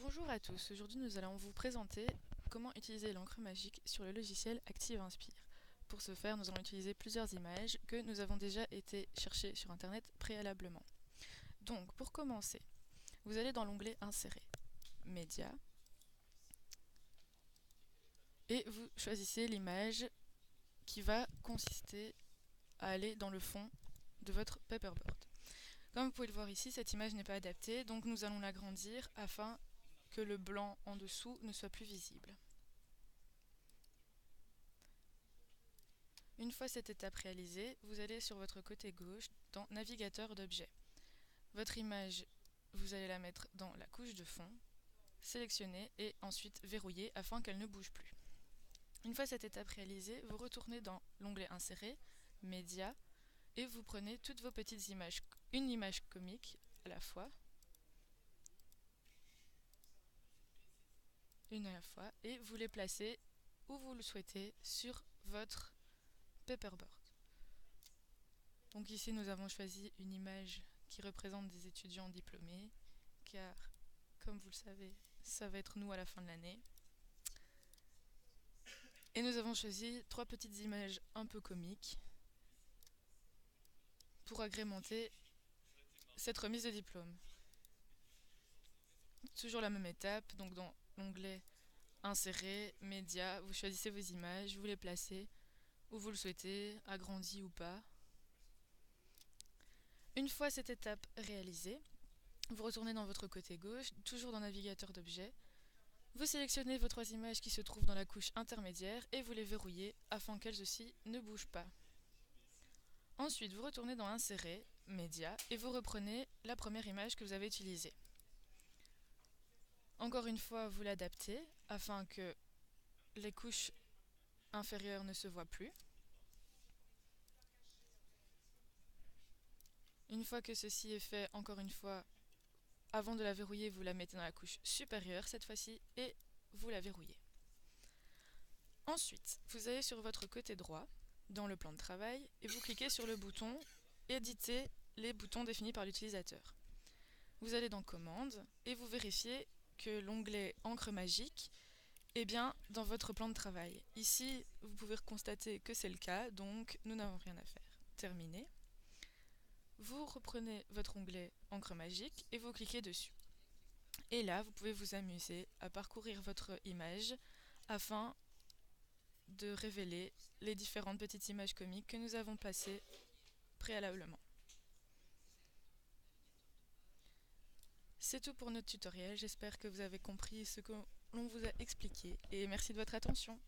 Bonjour à tous, aujourd'hui nous allons vous présenter comment utiliser l'encre magique sur le logiciel Active Inspire. Pour ce faire, nous allons utiliser plusieurs images que nous avons déjà été chercher sur internet préalablement. Donc pour commencer, vous allez dans l'onglet Insérer, Média, et vous choisissez l'image qui va consister à aller dans le fond de votre paperboard. Comme vous pouvez le voir ici, cette image n'est pas adaptée, donc nous allons l'agrandir afin que le blanc en dessous ne soit plus visible. Une fois cette étape réalisée, vous allez sur votre côté gauche dans Navigateur d'objets. Votre image, vous allez la mettre dans la couche de fond, sélectionner et ensuite verrouiller afin qu'elle ne bouge plus. Une fois cette étape réalisée, vous retournez dans l'onglet Insérer, Média, et vous prenez toutes vos petites images, une image comique à la fois, une à la fois, et vous les placez où vous le souhaitez sur votre paperboard. Donc ici nous avons choisi une image qui représente des étudiants diplômés, car comme vous le savez, ça va être nous à la fin de l'année. Et nous avons choisi 3 petites images un peu comiques pour agrémenter cette remise de diplôme. Toujours la même étape, donc dans l'onglet Insérer, Média, vous choisissez vos images, vous les placez où vous le souhaitez, agrandi ou pas. Une fois cette étape réalisée, vous retournez dans votre côté gauche, toujours dans Navigateur d'objets. Vous sélectionnez vos 3 images qui se trouvent dans la couche intermédiaire et vous les verrouillez afin qu'elles aussi ne bougent pas. Ensuite, vous retournez dans Insérer, Média et vous reprenez la première image que vous avez utilisée. Encore une fois, vous l'adaptez afin que les couches inférieures ne se voient plus. Une fois que ceci est fait, encore une fois, avant de la verrouiller, vous la mettez dans la couche supérieure cette fois-ci et vous la verrouillez. Ensuite, vous allez sur votre côté droit, dans le plan de travail, et vous cliquez sur le bouton « Éditer les boutons définis par l'utilisateur ». Vous allez dans « Commandes » et vous vérifiez que l'onglet « Encre magique » est bien dans votre plan de travail. Ici, vous pouvez constater que c'est le cas, donc nous n'avons rien à faire. Terminé. Vous reprenez votre onglet « Encre magique » et vous cliquez dessus. Et là, vous pouvez vous amuser à parcourir votre image afin de révéler les différentes petites images comiques que nous avons placées préalablement. C'est tout pour notre tutoriel, j'espère que vous avez compris ce que l'on vous a expliqué et merci de votre attention.